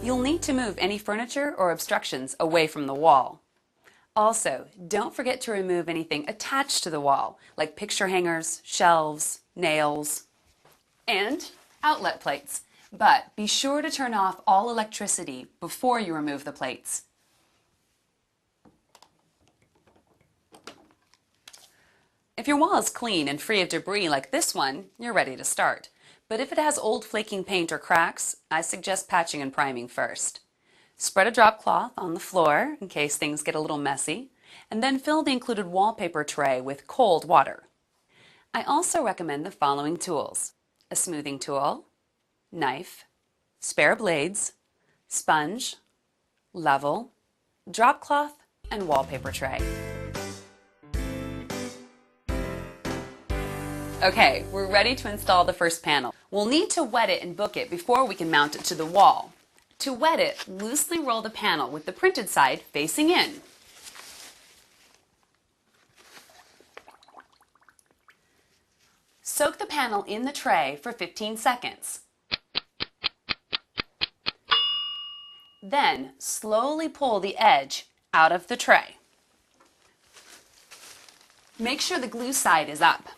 You'll need to move any furniture or obstructions away from the wall. Also, don't forget to remove anything attached to the wall, like picture hangers, shelves, nails, and outlet plates. But be sure to turn off all electricity before you remove the plates. If your wall is clean and free of debris like this one, you're ready to start. But if it has old flaking paint or cracks, I suggest patching and priming first. Spread a drop cloth on the floor in case things get a little messy, and then fill the included wallpaper tray with cold water. I also recommend the following tools: a smoothing tool, knife, spare blades, sponge, level, drop cloth, and wallpaper tray. Okay, we're ready to install the first panel. We'll need to wet it and book it before we can mount it to the wall. To wet it, loosely roll the panel with the printed side facing in. Soak the panel in the tray for 15 seconds. Then slowly pull the edge out of the tray. Make sure the glue side is up.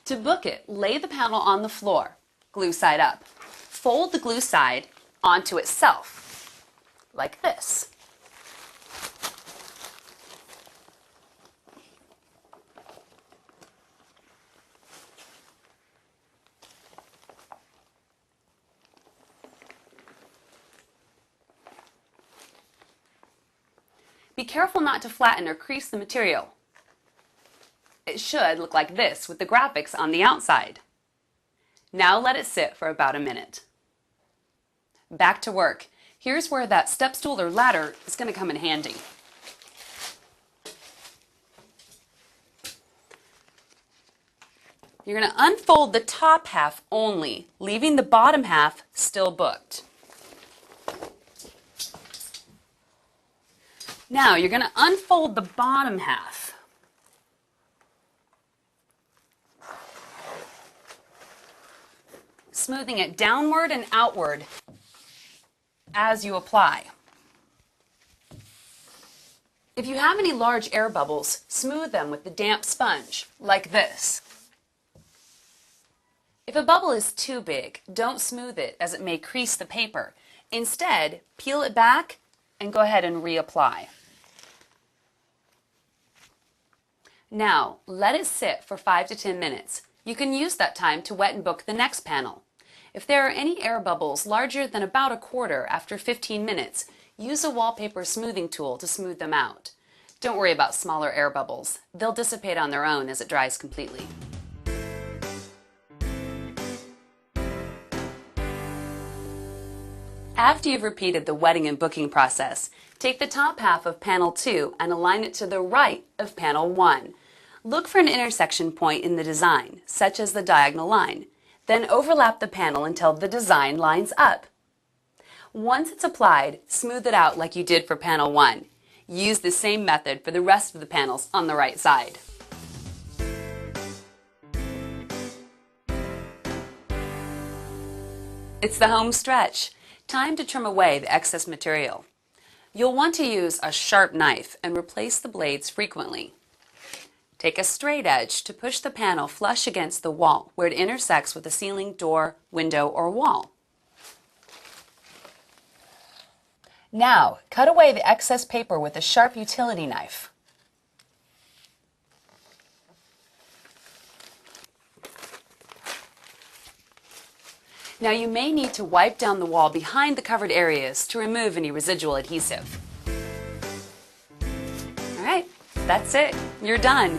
To book it, lay the panel on the floor, glue side up. Fold the glue side onto itself, like this. Be careful not to flatten or crease the material. It should look like this with the graphics on the outside. Now let it sit for about a minute. Back to work. Here's where that step stool or ladder is going to come in handy. You're going to unfold the top half only, leaving the bottom half still booked. Now you're going to unfold the bottom half. Smoothing it downward and outward as you apply. If you have any large air bubbles, smooth them with the damp sponge, like this. If a bubble is too big, don't smooth it as it may crease the paper. Instead, peel it back and go ahead and reapply. Now, let it sit for 5 to 10 minutes. You can use that time to wet and book the next panel. If there are any air bubbles larger than about a quarter after 15 minutes, use a wallpaper smoothing tool to smooth them out. Don't worry about smaller air bubbles. They'll dissipate on their own as it dries completely. After you've repeated the wetting and booking process, take the top half of panel 2 and align it to the right of panel 1. Look for an intersection point in the design, such as the diagonal line. Then overlap the panel until the design lines up. Once it's applied, smooth it out like you did for panel 1. Use the same method for the rest of the panels on the right side. It's the home stretch. Time to trim away the excess material. You'll want to use a sharp knife and replace the blades frequently. Take a straight edge to push the panel flush against the wall where it intersects with the ceiling, door, window, or wall. Now, cut away the excess paper with a sharp utility knife. Now you may need to wipe down the wall behind the covered areas to remove any residual adhesive. All right, that's it. You're done.